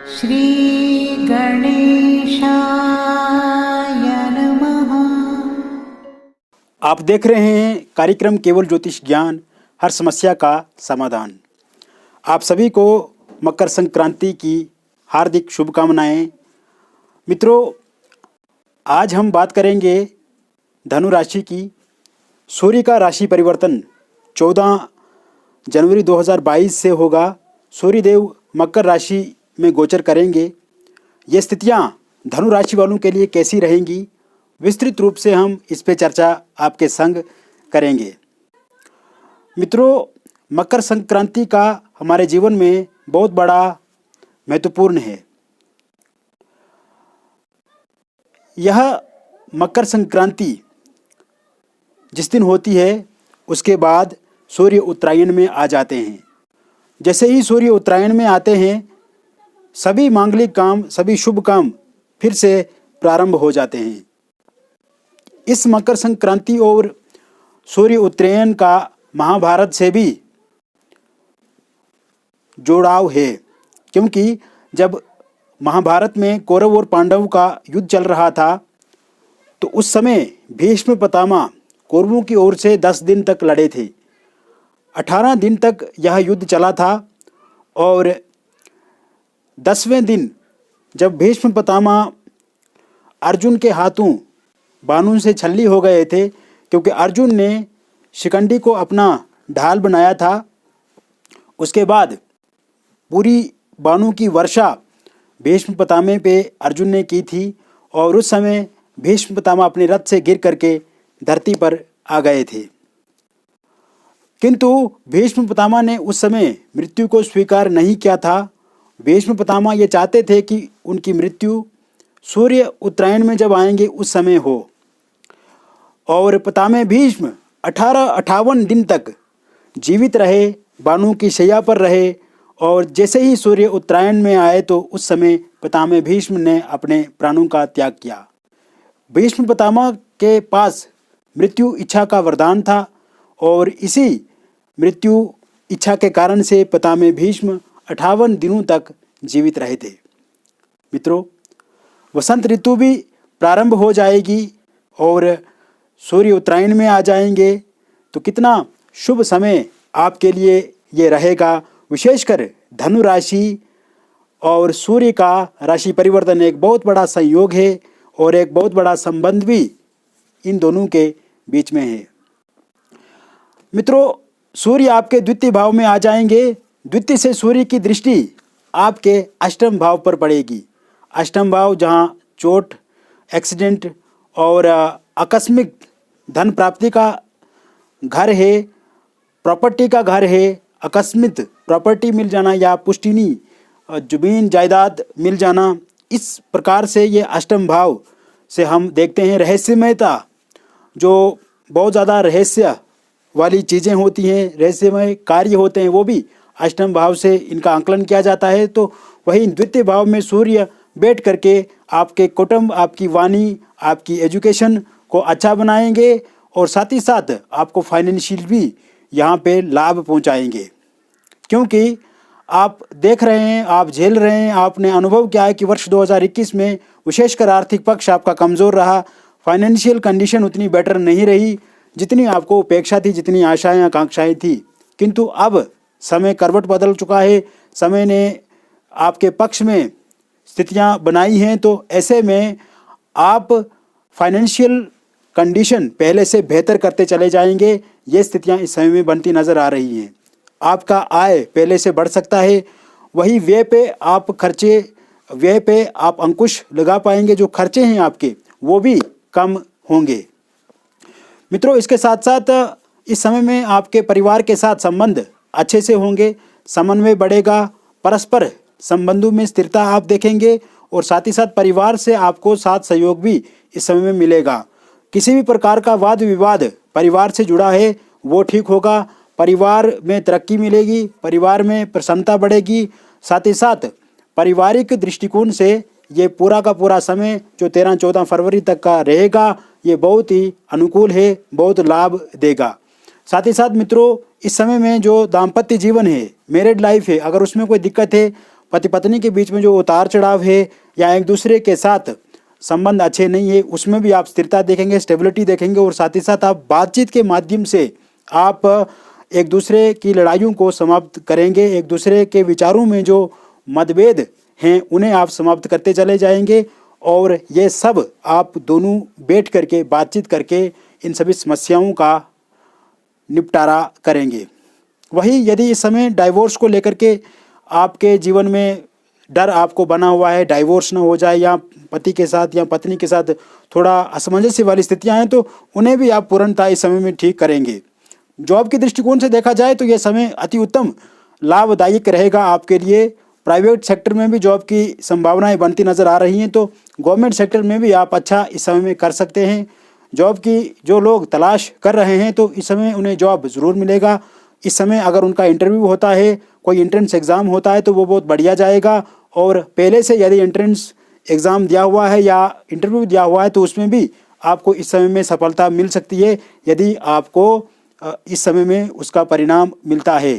श्री गणेशाय नमः। आप देख रहे हैं कार्यक्रम केवल ज्योतिष ज्ञान, हर समस्या का समाधान। आप सभी को मकर संक्रांति की हार्दिक शुभकामनाएं। मित्रों, आज हम बात करेंगे धनु राशि की। सूर्य का राशि परिवर्तन 14 जनवरी 2022 से होगा। सूर्यदेव मकर राशि में गोचर करेंगे। ये स्थितियां धनु राशि वालों के लिए कैसी रहेंगी, विस्तृत रूप से हम इस पे चर्चा आपके संग करेंगे। मित्रों, मकर संक्रांति का हमारे जीवन में बहुत बड़ा महत्वपूर्ण है। यह मकर संक्रांति जिस दिन होती है उसके बाद सूर्य उत्तरायण में आ जाते हैं। जैसे ही सूर्य उत्तरायण में आते हैं, सभी मांगलिक काम, सभी शुभ काम फिर से प्रारंभ हो जाते हैं। इस मकर संक्रांति और सूर्य उत्तरायण का महाभारत से भी जोड़ाव है, क्योंकि जब महाभारत में कौरव और पांडव का युद्ध चल रहा था तो उस समय भीष्म पितामह कौरवों की ओर से 10 दिन तक लड़े थे। 18 दिन तक यह युद्ध चला था और 10वें दिन जब भीष्म पितामह अर्जुन के हाथों बाणों से छल्ली हो गए थे, क्योंकि अर्जुन ने शिखंडी को अपना ढाल बनाया था। उसके बाद पूरी बाणों की वर्षा भीष्म पितामह पे अर्जुन ने की थी और उस समय भीष्म पितामह अपने रथ से गिर करके धरती पर आ गए थे। किंतु भीष्म पितामह ने उस समय मृत्यु को स्वीकार नहीं किया था। भीष्म पितामह ये चाहते थे कि उनकी मृत्यु सूर्य उत्तरायण में जब आएंगे उस समय हो। और पितामह भीष्म 58 दिन तक जीवित रहे, बाणों की शैया पर रहे और जैसे ही सूर्य उत्तरायण में आए तो उस समय पितामह भीष्म ने अपने प्राणों का त्याग किया। भीष्म पितामह के पास मृत्यु इच्छा का वरदान था और इसी मृत्यु इच्छा के कारण से पितामह भीष्म 58 दिनों तक जीवित रहे थे। मित्रों, वसंत ऋतु भी प्रारंभ हो जाएगी और सूर्य उत्तरायण में आ जाएंगे, तो कितना शुभ समय आपके लिए ये रहेगा। विशेषकर धनु राशि और सूर्य का राशि परिवर्तन एक बहुत बड़ा संयोग है और एक बहुत बड़ा संबंध भी इन दोनों के बीच में है। मित्रों, सूर्य आपके द्वितीय भाव में आ जाएंगे। द्वितीय से सूर्य की दृष्टि आपके अष्टम भाव पर पड़ेगी। अष्टम भाव जहां चोट, एक्सीडेंट और आकस्मिक धन प्राप्ति का घर है, प्रॉपर्टी का घर है, आकस्मिक प्रॉपर्टी मिल जाना या पुष्टिनी जमीन जायदाद मिल जाना, इस प्रकार से ये अष्टम भाव से हम देखते हैं रहस्यमयता, जो बहुत ज़्यादा रहस्य वाली चीज़ें होती हैं, रहस्यमय कार्य होते हैं, वो भी अष्टम भाव से इनका आंकलन किया जाता है। तो वही द्वितीय भाव में सूर्य बैठ करके आपके कुटुंब, आपकी वाणी, आपकी एजुकेशन को अच्छा बनाएंगे और साथ ही साथ आपको फाइनेंशियल भी यहाँ पे लाभ पहुँचाएंगे। क्योंकि आप देख रहे हैं, आप झेल रहे हैं, आपने अनुभव किया है कि वर्ष 2021 में विशेषकर आर्थिक पक्ष आपका कमज़ोर रहा, फाइनेंशियल कंडीशन उतनी बेटर नहीं रही जितनी आपको अपेक्षा थी, जितनी आशाएं आकांक्षाएं थी। किंतु अब समय करवट बदल चुका है, समय ने आपके पक्ष में स्थितियां बनाई हैं। तो ऐसे में आप फाइनेंशियल कंडीशन पहले से बेहतर करते चले जाएंगे। ये स्थितियां इस समय में बनती नज़र आ रही हैं। आपका आय पहले से बढ़ सकता है, वही व्यय पे आप अंकुश लगा पाएंगे। जो खर्चे हैं आपके वो भी कम होंगे। मित्रों, इसके साथ साथ इस समय में आपके परिवार के साथ संबंध अच्छे से होंगे, समन्वय बढ़ेगा, परस्पर संबंधों में स्थिरता आप देखेंगे और साथ ही साथ परिवार से आपको साथ सहयोग भी इस समय में मिलेगा। किसी भी प्रकार का वाद विवाद परिवार से जुड़ा है वो ठीक होगा, परिवार में तरक्की मिलेगी, परिवार में प्रसन्नता बढ़ेगी। साथ ही साथ पारिवारिक दृष्टिकोण से ये पूरा का पूरा समय जो 13-14 फरवरी तक का रहेगा, ये बहुत ही अनुकूल है, बहुत लाभ देगा। साथ ही साथ मित्रों, इस समय में जो दाम्पत्य जीवन है, मैरिड लाइफ है, अगर उसमें कोई दिक्कत है, पति पत्नी के बीच में जो उतार चढ़ाव है या एक दूसरे के साथ संबंध अच्छे नहीं है, उसमें भी आप स्थिरता देखेंगे, स्टेबिलिटी देखेंगे। और साथ ही साथ आप बातचीत के माध्यम से आप एक दूसरे की लड़ाइयों को समाप्त करेंगे, एक दूसरे के विचारों में जो मतभेद हैं उन्हें आप समाप्त करते चले जाएंगे। और ये सब आप दोनों बैठ करके बातचीत करके इन सभी समस्याओं का निपटारा करेंगे। वहीं यदि इस समय डाइवोर्स को लेकर के आपके जीवन में डर आपको बना हुआ है, डाइवोर्स ना हो जाए या पति के साथ या पत्नी के साथ थोड़ा असमंजस वाली स्थितियां हैं, तो उन्हें भी आप पूर्णतः इस समय में ठीक करेंगे। जॉब के दृष्टिकोण से देखा जाए तो यह समय अति उत्तम लाभदायक रहेगा आपके लिए। प्राइवेट सेक्टर में भी जॉब की संभावनाएं बनती नज़र आ रही हैं, तो गवर्नमेंट सेक्टर में भी आप अच्छा इस समय में कर सकते हैं। जॉब की जो लोग तलाश कर रहे हैं तो इस समय उन्हें जॉब ज़रूर मिलेगा। इस समय अगर उनका इंटरव्यू होता है, कोई एंट्रेंस एग्ज़ाम होता है, तो वो बहुत बढ़िया जाएगा। और पहले से यदि एंट्रेंस एग्ज़ाम दिया हुआ है या इंटरव्यू दिया हुआ है तो उसमें भी आपको इस समय में सफलता मिल सकती है, यदि आपको इस समय में उसका परिणाम मिलता है।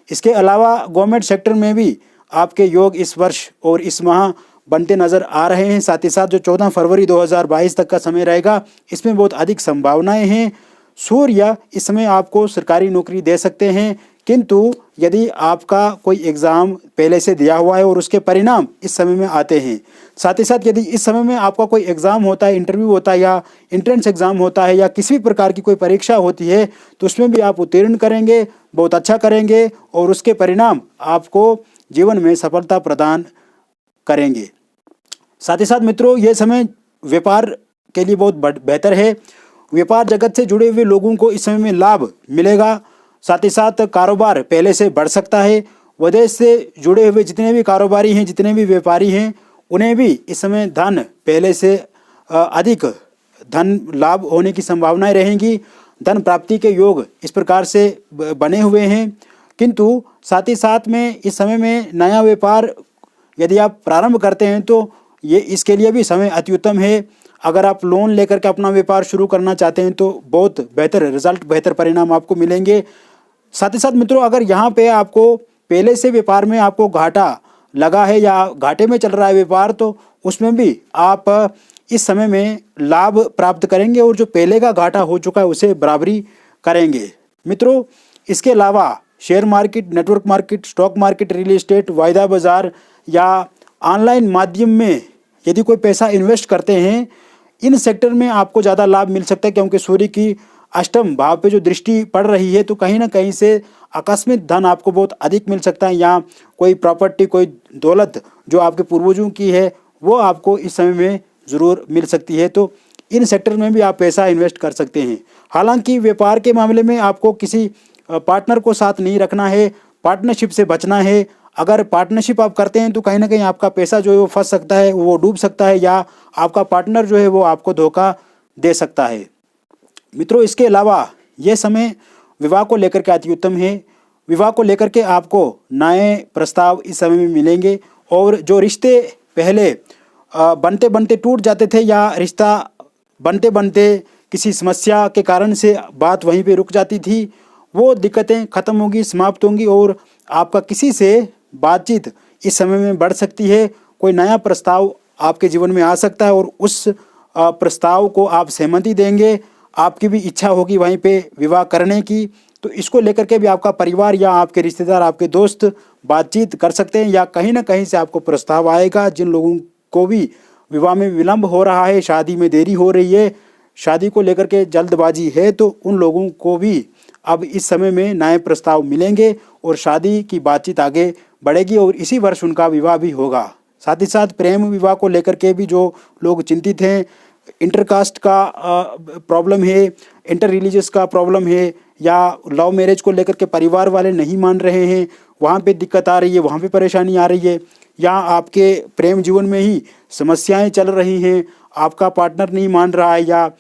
इसके अलावा गवर्नमेंट सेक्टर में भी आपके योग इस वर्ष और इस माह बनते नज़र आ रहे हैं। साथ ही साथ जो 14 फरवरी 2022 तक का समय रहेगा, इसमें बहुत अधिक संभावनाएं हैं। सूर्य इस समय आपको सरकारी नौकरी दे सकते हैं, किंतु यदि आपका कोई एग्ज़ाम पहले से दिया हुआ है और उसके परिणाम इस समय में आते हैं, साथ ही साथ यदि इस समय में आपका कोई एग्ज़ाम होता है, इंटरव्यू होता है या एंट्रेंस एग्ज़ाम होता है या किसी भी प्रकार की कोई परीक्षा होती है, तो उसमें भी आप उत्तीर्ण करेंगे, बहुत अच्छा करेंगे और उसके परिणाम आपको जीवन में सफलता प्रदान करेंगे। साथ ही साथ मित्रों, यह समय व्यापार के लिए बहुत बेहतर है। व्यापार जगत से जुड़े हुए लोगों को इस समय में लाभ मिलेगा। साथ ही साथ कारोबार पहले से बढ़ सकता है। विदेश से जुड़े हुए जितने भी कारोबारी हैं, जितने भी व्यापारी हैं, उन्हें भी इस समय धन पहले से अधिक धन लाभ होने की संभावनाएं रहेंगी। धन प्राप्ति के योग इस प्रकार से बने हुए हैं। किंतु साथ ही साथ में इस समय में नया व्यापार यदि आप प्रारंभ करते हैं तो ये इसके लिए भी समय अति उत्तम है। अगर आप लोन लेकर के अपना व्यापार शुरू करना चाहते हैं तो बहुत बेहतर रिजल्ट, बेहतर परिणाम आपको मिलेंगे। साथ ही साथ मित्रों, अगर यहाँ पे आपको पहले से व्यापार में आपको घाटा लगा है या घाटे में चल रहा है व्यापार, तो उसमें भी आप इस समय में लाभ प्राप्त करेंगे और जो पहले का घाटा हो चुका है उसे बराबरी करेंगे। मित्रों, इसके अलावा share market, network market, stock market, real estate, वायदा बाजार या ऑनलाइन माध्यम में यदि कोई पैसा इन्वेस्ट करते हैं, इन सेक्टर में आपको ज़्यादा लाभ मिल सकता है, क्योंकि सूर्य की अष्टम भाव पे जो दृष्टि पड़ रही है, तो कहीं ना कहीं से आकस्मिक धन आपको बहुत अधिक मिल सकता है। या कोई प्रॉपर्टी, कोई दौलत जो आपके पूर्वजों की है वो आपको इस समय में ज़रूर मिल सकती है। तो इन सेक्टर में भी आप पैसा इन्वेस्ट कर सकते हैं। हालांकि व्यापार के मामले में आपको किसी पार्टनर को साथ नहीं रखना है, पार्टनरशिप से बचना है। अगर पार्टनरशिप आप करते हैं तो कहीं ना कहीं आपका पैसा जो है वो फंस सकता है, वो डूब सकता है, या आपका पार्टनर जो है वो आपको धोखा दे सकता है। मित्रों, इसके अलावा यह समय विवाह को लेकर के अति उत्तम है। विवाह को लेकर के आपको नए प्रस्ताव इस समय में मिलेंगे और जो रिश्ते पहले बनते बनते टूट जाते थे या रिश्ता बनते बनते किसी समस्या के कारण से बात वहीं पे रुक जाती थी, वो दिक्कतें ख़त्म होंगी, समाप्त होंगी और आपका किसी से बातचीत इस समय में बढ़ सकती है। कोई नया प्रस्ताव आपके जीवन में आ सकता है और उस प्रस्ताव को आप सहमति देंगे, आपकी भी इच्छा होगी वहीं पे विवाह करने की। तो इसको लेकर के भी आपका परिवार या आपके रिश्तेदार, आपके दोस्त बातचीत कर सकते हैं, या कहीं ना कहीं से आपको प्रस्ताव आएगा। जिन लोगों को भी विवाह में विलंब हो रहा है, शादी में देरी हो रही है, शादी को लेकर के जल्दबाजी है, तो उन लोगों को भी अब इस समय में नए प्रस्ताव मिलेंगे और शादी की बातचीत आगे बढ़ेगी और इसी वर्ष उनका विवाह भी होगा। साथ ही साथ प्रेम विवाह को लेकर के भी जो लोग चिंतित हैं, इंटरकास्ट का प्रॉब्लम है, इंटर रिलीजियस का प्रॉब्लम है, या लव मैरिज को लेकर के परिवार वाले नहीं मान रहे हैं, वहाँ पे दिक्कत आ रही है, वहाँ पे परेशानी आ रही है, या आपके प्रेम जीवन में ही समस्याएं चल रही हैं, आपका पार्टनर नहीं मान रहा है, या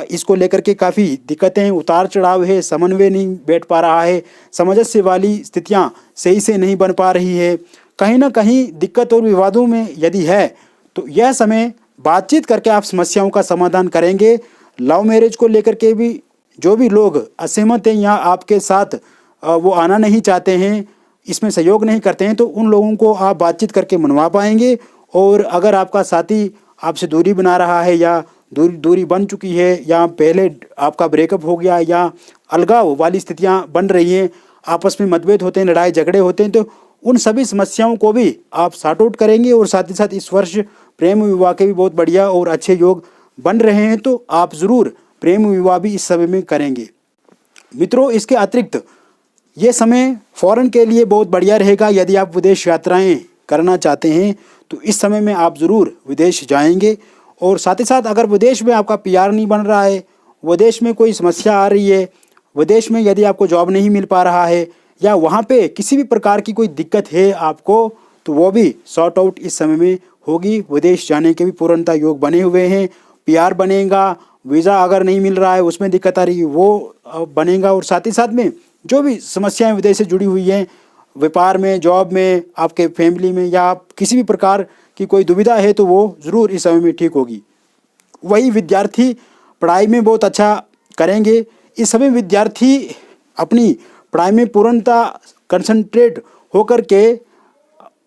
इसको लेकर के काफ़ी दिक्कतें, उतार चढ़ाव है, समन्वय नहीं बैठ पा रहा है, सामंजस्य वाली स्थितियाँ सही से नहीं बन पा रही है, कहीं ना कहीं दिक्कत और विवादों में यदि है, तो यह समय बातचीत करके आप समस्याओं का समाधान करेंगे। लव मैरिज को लेकर के भी जो भी लोग असहमत हैं या आपके साथ वो आना नहीं चाहते हैं, इसमें सहयोग नहीं करते हैं तो उन लोगों को आप बातचीत करके मनवा पाएंगे। और अगर आपका साथी आपसे दूरी बना रहा है या दूरी बन चुकी है या पहले आपका ब्रेकअप हो गया या अलगाव वाली स्थितियां बन रही हैं, आपस में मतभेद होते हैं, लड़ाई झगड़े होते हैं, तो उन सभी समस्याओं को भी आप सॉर्ट आउट करेंगे। और साथ ही साथ इस वर्ष प्रेम विवाह के भी बहुत बढ़िया और अच्छे योग बन रहे हैं, तो आप ज़रूर प्रेम विवाह भी इस समय में करेंगे। मित्रों, इसके अतिरिक्त ये समय फॉरेन के लिए बहुत बढ़िया रहेगा। यदि आप विदेश यात्राएं करना चाहते हैं तो इस समय में आप ज़रूर विदेश जाएंगे। और साथ ही साथ अगर विदेश में आपका पीआर नहीं बन रहा है, विदेश में कोई समस्या आ रही है, विदेश में यदि आपको जॉब नहीं मिल पा रहा है या वहाँ पे किसी भी प्रकार की कोई दिक्कत है आपको, तो वो भी सॉर्ट आउट इस समय में होगी। विदेश जाने के भी पूर्णतः योग बने हुए हैं, पीआर बनेगा। वीज़ा अगर नहीं मिल रहा है, उसमें दिक्कत आ रही है, वो बनेगा। और साथ ही साथ में जो भी समस्याएं विदेश से जुड़ी हुई हैं, व्यापार में, जॉब में, आपके फैमिली में या आप किसी भी प्रकार की कोई दुविधा है, तो वो ज़रूर इस समय में ठीक होगी। वही विद्यार्थी पढ़ाई में बहुत अच्छा करेंगे। इस समय विद्यार्थी अपनी पढ़ाई में पूर्णतः कंसंट्रेट होकर के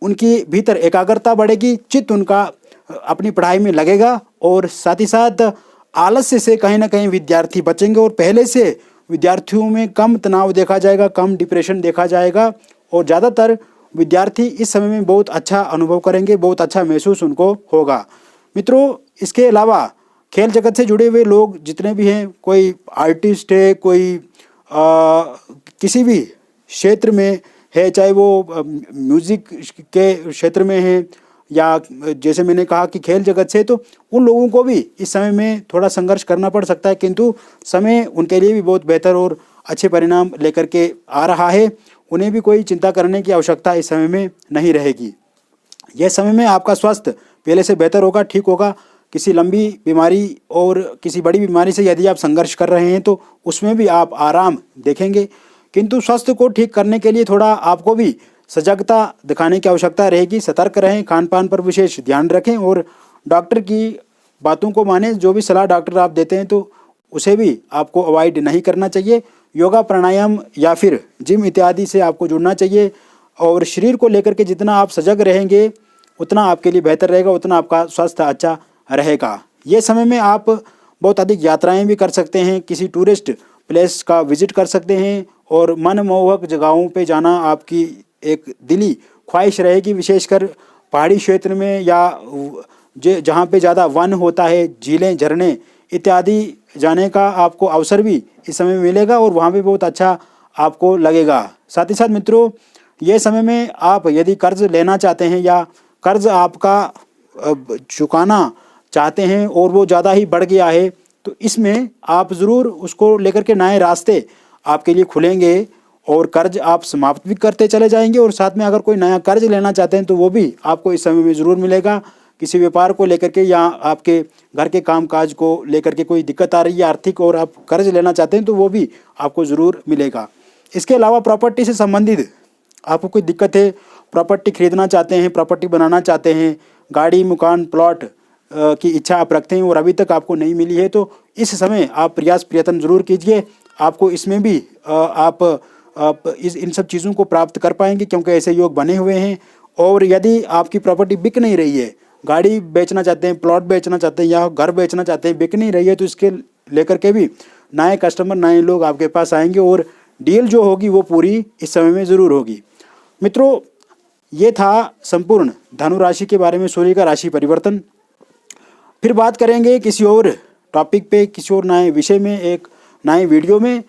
उनकी भीतर एकाग्रता बढ़ेगी, चित्त उनका अपनी पढ़ाई में लगेगा। और साथ ही साथ आलस्य से कहीं ना कहीं विद्यार्थी बचेंगे और पहले से विद्यार्थियों में कम तनाव देखा जाएगा, कम डिप्रेशन देखा जाएगा और ज़्यादातर विद्यार्थी इस समय में बहुत अच्छा अनुभव करेंगे, बहुत अच्छा महसूस उनको होगा। मित्रों, इसके अलावा खेल जगत से जुड़े हुए लोग जितने भी हैं, कोई आर्टिस्ट है, कोई किसी भी क्षेत्र में है, चाहे वो म्यूज़िक के क्षेत्र में है या जैसे मैंने कहा कि खेल जगत से, तो उन लोगों को भी इस समय में थोड़ा संघर्ष करना पड़ सकता है, किंतु समय उनके लिए भी बहुत बेहतर और अच्छे परिणाम लेकर के आ रहा है। उन्हें भी कोई चिंता करने की आवश्यकता इस समय में नहीं रहेगी। यह समय में आपका स्वास्थ्य पहले से बेहतर होगा, ठीक होगा। किसी लंबी बीमारी और किसी बड़ी बीमारी से यदि आप संघर्ष कर रहे हैं तो उसमें भी आप आराम देखेंगे, किंतु स्वास्थ्य को ठीक करने के लिए थोड़ा आपको भी सजगता दिखाने की आवश्यकता रहेगी। सतर्क रहें, खान पान पर विशेष ध्यान रखें और डॉक्टर की बातों को मानें। जो भी सलाह डॉक्टर आप देते हैं तो उसे भी आपको अवॉइड नहीं करना चाहिए। योगा, प्राणायाम या फिर जिम इत्यादि से आपको जुड़ना चाहिए। और शरीर को लेकर के जितना आप सजग रहेंगे उतना आपके लिए बेहतर रहेगा, उतना आपका स्वास्थ्य अच्छा रहेगा। ये समय में आप बहुत अधिक यात्राएं भी कर सकते हैं, किसी टूरिस्ट प्लेस का विजिट कर सकते हैं और मनमोहक जगहों पे जाना आपकी एक दिली ख्वाहिश रहेगी, विशेषकर पहाड़ी क्षेत्र में या जहाँ पे ज़्यादा वन होता है, झीलें, झरने इत्यादि जाने का आपको अवसर भी इस समय मिलेगा और वहाँ भी बहुत अच्छा आपको लगेगा। साथ ही साथ मित्रों, ये समय में आप यदि कर्ज लेना चाहते हैं या कर्ज आपका चुकाना चाहते हैं और वो ज़्यादा ही बढ़ गया है, तो इसमें आप ज़रूर उसको लेकर के नए रास्ते आपके लिए खुलेंगे और कर्ज आप समाप्त भी करते चले जाएंगे। और साथ में अगर कोई नया कर्ज लेना चाहते हैं तो वो भी आपको इस समय में ज़रूर मिलेगा। किसी व्यापार को लेकर के या आपके घर के कामकाज को लेकर के कोई दिक्कत आ रही है आर्थिक और आप कर्ज लेना चाहते हैं तो वो भी आपको ज़रूर मिलेगा। इसके अलावा प्रॉपर्टी से संबंधित आपको कोई दिक्कत है, प्रॉपर्टी खरीदना चाहते हैं, प्रॉपर्टी बनाना चाहते हैं, गाड़ी, मकान, प्लॉट की इच्छा आप रखते हैं और अभी तक आपको नहीं मिली है, तो इस समय आप प्रयत्न ज़रूर कीजिए। आपको इसमें भी आप इन सब चीज़ों को प्राप्त कर पाएंगे क्योंकि ऐसे योग बने हुए हैं। और यदि आपकी प्रॉपर्टी बिक नहीं रही है, गाड़ी बेचना चाहते हैं, प्लॉट बेचना चाहते हैं या घर बेचना चाहते हैं, बिक नहीं रही है, तो इसके लेकर के भी नए कस्टमर, नए लोग आपके पास आएंगे और डील जो होगी वो पूरी इस समय में ज़रूर होगी। मित्रों, ये था संपूर्ण धनु राशि के बारे में, सूर्य का राशि परिवर्तन। फिर बात करेंगे किसी और टॉपिक पे, किसी और नए विषय में, एक नए वीडियो में।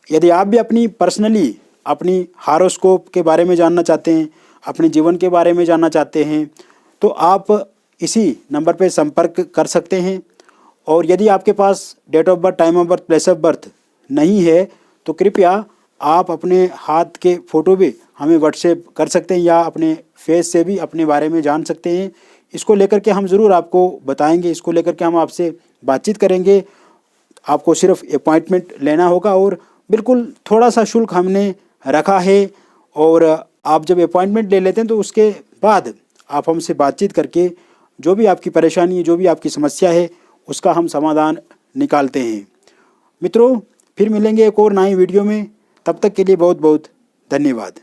यदि आप भी अपनी पर्सनली अपनी हॉरोस्कोप के बारे में जानना चाहते हैं, अपने जीवन के बारे में जानना चाहते हैं, तो आप इसी नंबर पे संपर्क कर सकते हैं। और यदि आपके पास date of birth, time of birth, place of birth नहीं है तो कृपया आप अपने हाथ के फ़ोटो भी हमें व्हाट्सएप कर सकते हैं या अपने फेस से भी अपने बारे में जान सकते हैं। इसको लेकर के हम ज़रूर आपको बताएंगे, इसको लेकर के हम आपसे बातचीत करेंगे। आपको सिर्फ अपॉइंटमेंट लेना होगा और बिल्कुल थोड़ा सा शुल्क हमने रखा है। और आप जब अपॉइंटमेंट ले लेते हैं तो उसके बाद आप हमसे बातचीत करके जो भी आपकी परेशानी है, जो भी आपकी समस्या है, उसका हम समाधान निकालते हैं। मित्रों, फिर मिलेंगे एक और नई वीडियो में। तब तक के लिए बहुत बहुत धन्यवाद।